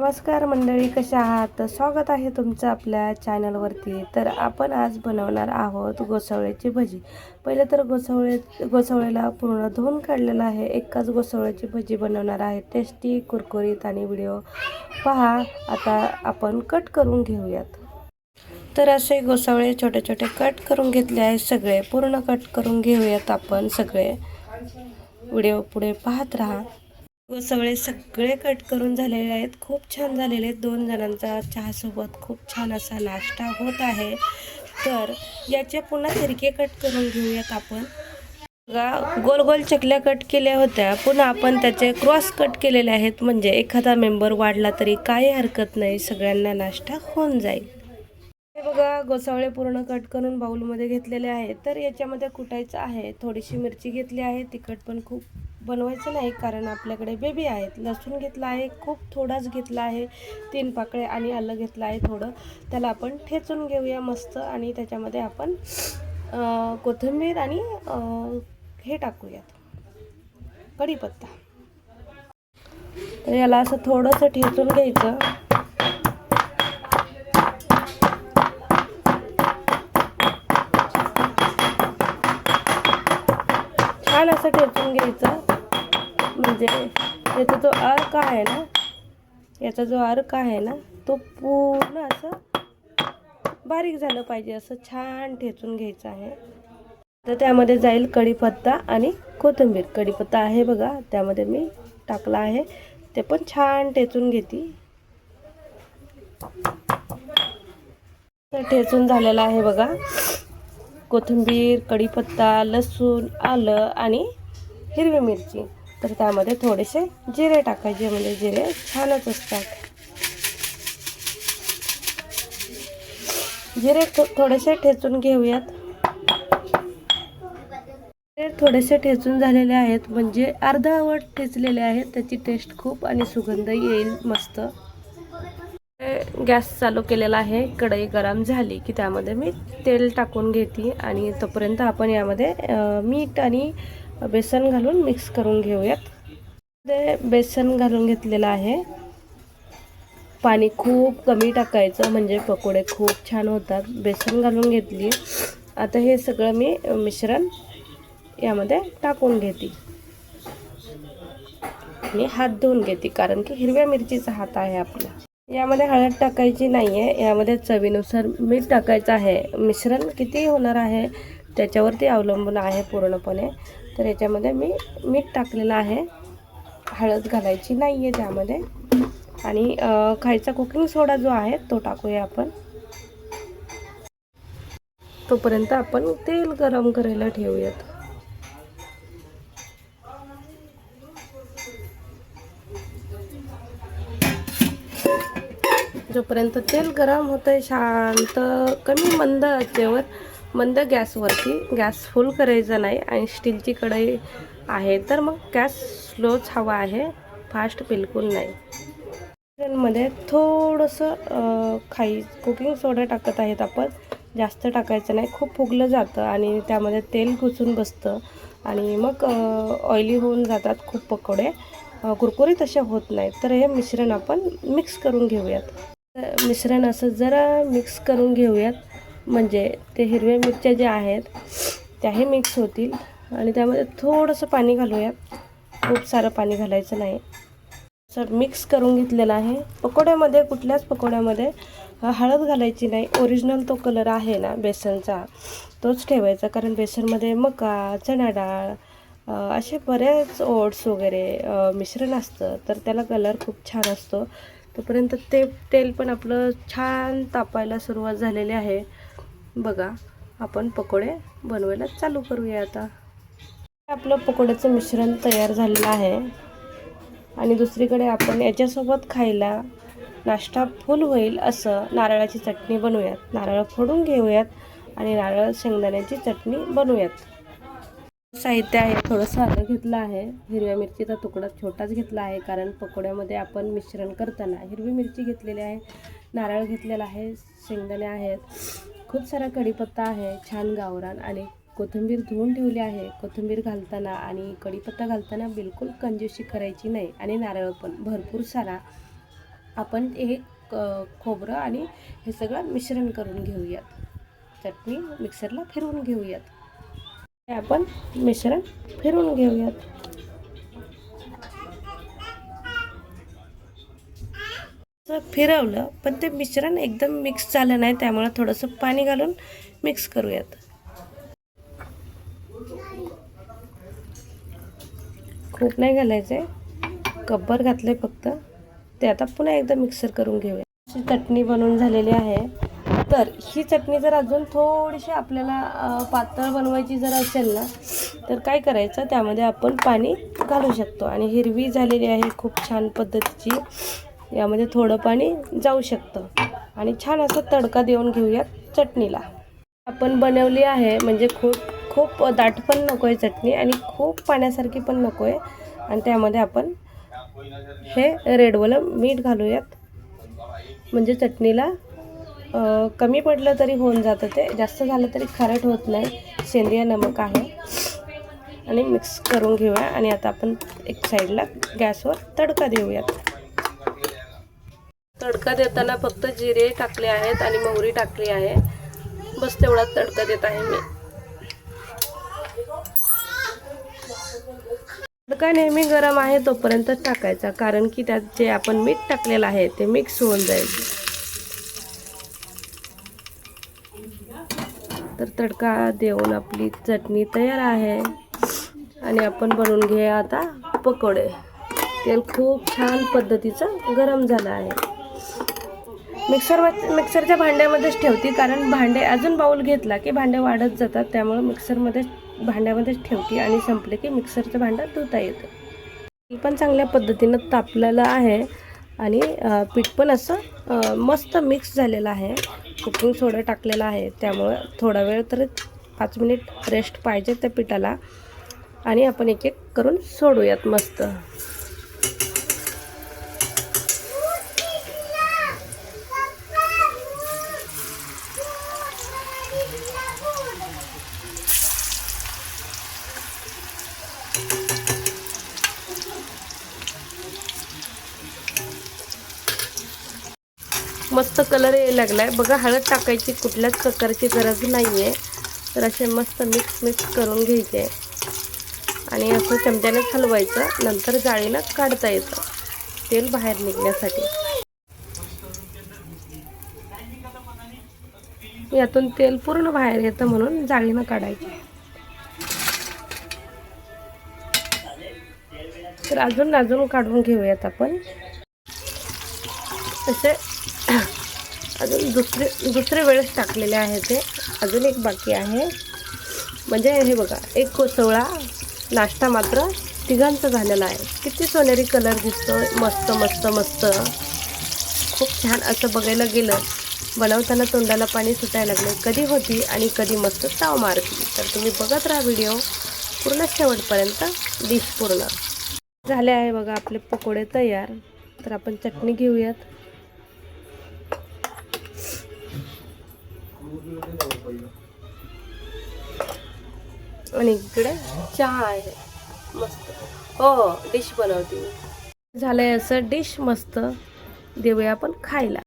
नमस्कार मंडळी, कशा आहात? तर स्वागत आहे तुमचं आपल्या चॅनलवरती. तर आपण आज बनवणार आहोत गोसावळ्याची भजी. पहिले तर गोसावळ्याला पूर्ण धुवून काढलेलं आहे. एकाच गोसावळ्याची भजी बनवणार आहे, टेस्टी, कुरकुरीत. आणि व्हिडिओ पहा. आता आपण कट करून घेऊयात. तर असे गोसावळे छोटे छोटे कट करून घेतले आहे. सगळे पूर्ण कट करून घेऊयात आपण सगळे. व्हिडिओ पुढे पाहत राहा. गोसावळे सगळे कट करून झालेले आहेत. खूप छान झालेले आहेत. 2 जणांचा चहासोबत खूप छान असा नाश्ता होत आहे. तर याचे पुन्हा तिरके कट करून घेऊयात आपण. गोल गोल चकल्या कट केल्या होत्या, पुन्हा आपण त्याचे क्रॉस कट केलेले आहेत. म्हणजे एखादा मेंबर वाढला तरी काही हरकत नाही, सगळ्यांना नाश्ता होऊन जाईल. हे बघा, गोसावळे पूर्ण कट करून बाउलमध्ये घेतलेले आहेत. तर याच्यामध्ये कुटायचं आहे. थोडीशी मिरची घेतली आहे. तिखट पण खूप बनवायचं नाही, कारण आपल्याकडे बेबी आहेत. लसूण घेतला आहे, खूप थोडाच घेतला आहे. 3 पाकळे. आणि आलं घेतलं आहे थोडं. त्याला आपण ठेचून घेऊया मस्त. आणि त्याच्यामध्ये आपण कोथिंबीर आणि हे टाकूयात, कढीपत्ता. तर याला असं थोडंसं ठेचून घ्यायचं. छान असं ठेचून घ्यायचं. म्हणजे याचा जो अर्क आहे ना, तो पूर्ण असं बारीक झालं पाहिजे. असं छान ठेचून घ्यायचं आहे. तर त्यामध्ये जाईल कढीपत्ता आणि कोथिंबीर. कढीपत्ता आहे बघा, त्यामध्ये मी टाकला आहे. ते पण छान ठेचून घेते. तर ठेचून झालेला आहे बघा. कोथिंबीर, कढीपत्ता, लसूण, आलं आणि हिरवी मिरची. तर त्यामध्ये थोडेसे जिरे टाकायचे, म्हणजे जिरे छानच असतात. जिरे थोडेसे ठेचून घेऊयात. थोडेसे ठेचून झालेले आहेत, म्हणजे अर्धावट ठेचलेले आहेत. त्याची टेस्ट खूप आणि सुगंध येईल मस्त. गॅस चालू केलेला आहे. कढई गरम झाली की त्यामध्ये मी तेल टाकून घेते. आणि तोपर्यंत आपण यामध्ये मीठ आणि बेसन घालून मिक्स करून घेऊयात. बेसन घालून घेतलेलं आहे. पाणी खूप कमी टाकायचं, म्हणजे पकोडे खूप छान होतात. बेसन घालून घेतली. आता हे सगळं मी मिश्रण यामध्ये टाकून घेते. आणि हात धुवून घेते, कारण की हिरव्या मिरचीचा हात आहे आपला. यामध्ये हळद टाकायची नाही आहे. यामध्ये चवीनुसार मीठ टाकायचं आहे. मिश्रण किती होणार आहे त्याच्यावरती अवलंबून आहे पूर्णपणे. तर याच्यामध्ये मी मीठ टाकलेलं आहे. हळद घालायची नाही आहे त्यामध्ये. आणि खायचा कुकिंग सोडा जो आहे तो टाकूया आपण. तोपर्यंत आपण तेल गरम करायला ठेवूयात. जोपर्यंत तेल गरम होतंय शांत, कमी मंद आचेवर, मंद गॅसवरती. गॅस फुल करायचा नाही. आणि स्टीलची कढई आहे तर मग गॅस स्लोच हवा आहे, फास्ट बिलकुल नाही. मध्ये थोडंसं कुकिंग सोडा टाकत आहेत आपण. जास्त टाकायचं नाही, खूप फुगलं जातं आणि त्यामध्ये तेल घुसून बसतं. आणि मग ऑइली होऊन जातात खूप पकोडे, कुरकुरीत असे होत नाहीत. तर हे मिश्रण आपण मिक्स करून घेऊयात. मिश्रण असं जरा मिक्स करून घेऊयात, म्हणजे ते हिरव्या मिरच्या ज्या आहेत त्याही मिक्स होतील. आणि त्यामध्ये थोडंसं पाणी घालूयात, खूप सारं पाणी घालायचं नाही. सर मिक्स करून घेतलेला आहे. पकोड्यामध्ये, कुठल्याच पकोड्यामध्ये हळद घालायची नाही. ओरिजिनल तो कलर आहे ना बेसनचा, तोच ठेवायचा. कारण बेसनमध्ये मका, चणा डाळ, असे बरेच ओट्स वगैरे मिश्रण असतं, तर त्याला कलर खूप छान असतो. तोपर्यंत तेल पण आपलं छान तापायला सुरुवात झालेली आहे बघा. आपण पकोडे बनवायला चालू करूया आता. आपलं पकोड्याचं मिश्रण तयार झालेलं आहे. आणि दुसरीकडे आपण याच्यासोबत खायला नाश्ता फुल होईल असं नारळाची चटणी बनवूयात. नारळ फोडून घेऊयात आणि नारळ शेंगदाण्याची चटणी बनवूयात. साहित्य आहे, थोडंसं आलं घेतलं आहे. हिरव्या मिरचीचा तुकडा छोटाच घेतला आहे, कारण पकोड्यामध्ये आपण मिश्रण करताना हिरवी मिरची घेतलेली आहे, नारळ घेतलेला आहे, शेंगदाणे आहेत, खूप सारा कढीपत्ता आहे छान गावरान. आणि कोथिंबीर धुवून ठेवली आहे. कोथिंबीर घालताना आणि कढीपत्ता घालताना बिलकुल कंजूसी करायची नाही. आणि नारळ पण भरपूर सारा आपण हे खोबरं आणि हे सगळं मिश्रण करून घेऊयात. चटणी मिक्सरला फिरवून घेऊयात. हे आपण मिश्रण फिरवून घेऊयात. फिरवलं पण ते मिश्रण एकदम मिक्स झालं नाही, त्यामुळे थोडंसं पाणी घालून मिक्स करूयात. खूप नाही घालायचं आहे, कपभर घातले फक्त. ते आता पुन्हा एकदा मिक्सर करून घेऊया. अशी चटणी बनवून झालेली आहे. तर ही चटणी जर अजून थोडीशी आपल्याला पातळ बनवायची जर असेल ना, तर काय करायचं, त्यामध्ये आपण पाणी घालू शकतो. आणि हिरवी झालेली आहे खूप छान पद्धतीची, यामध्ये थोडं पाणी जाऊ शकतं. आणि छान असा तडका देऊन घेऊयात चटणीला. आपण बनवली आहे म्हणजे खूप दाट पण नको आहे चटणी आणि खूप पाण्यासारखी पण नको आहे. आणि त्यामध्ये आपण हे रेडवालं मीठ घालूयात, म्हणजे चटणीला कमी पडलं तरी होऊन जातं, ते जास्त झालं तरी खारट होत नाही. सेंद्रिय नमक आहे. आणि मिक्स करून घेऊया. आणि आता आपण एक साईडला गॅसवर तडका देऊयात. तडका देताना फक्त जिरे टाकले आहेत आणि मोहरी टाकली आहे, बस तेवढाच तडका देत आहे मी. तडका नेहमी गरम आहे तोपर्यंत टाकायचा, कारण की त्यात जे आपण मीठ टाकलेलं आहे ते मिक्स होऊन जाईल. तर तडका देऊन आपली चटणी तयार आहे. आणि आपण बनवून घेऊया आता पकोडे. तेल खूप छान पद्धतीचं गरम झालं आहे. मिक्सरच्या भांड्यामध्येच ठेवते, कारण भांडे अजून बाऊल घेतला की भांडे वाढत जातात, त्यामुळे भांड्यामध्येच ठेवते. आणि संपले की मिक्सरचं भांडं धुता येतं. तेल पण चांगल्या पद्धतीनं तापलेलं आहे. आणि पीठ पण असं मस्त मिक्स झालेलं आहे. कुकिंग सोडा टाकलेला आहे, त्यामुळे थोडा वेळ तर 5 मिनिट रेस्ट पाहिजे त्या पिठाला. आणि आपण एक एक करून सोडूयात मस्त. मस्त कलर यायला लागलाय बघा. हळद टाकायची कुठल्याच प्रकारची गरज नाही आहे. तर असे मस्त मिक्स करून घ्यायचे आणि असं चमच्यानेच हलवायचं. नंतर जाळीनं काढता येतं तेल बाहेर निघण्यासाठी. यातून तेल पूर्ण बाहेर येतं, म्हणून जाळीनं काढायचे. तर अजून काढून घेऊयात आपण. असे अजून दुसरे वेळेस टाकलेले आहे ते. अजून एक बाकी आहे. म्हणजे हे बघा, एक कोसवळा नाश्ता मात्र तिघांचा झालेला आहे. किती सोनेरी कलर दिसतो. मस्त मस्त मस्त, खूप छान. असं बघायला गेलं बनवताना तोंडाला पाणी सुटायला लागले. कधी होती आणि कधी मस्त ताव मारती. तर तुम्ही बघत राहा व्हिडिओ पूर्ण शेवटपर्यंत. डिश पूर्ण झाले आहे बघा आपले पकोडे तयार. तर आपण चटणी घेऊयात. आणि इकडे चहा आहे मस्त. हो, डिश बनवते. झालंय असं डिश मस्त. देऊया आपण खायला.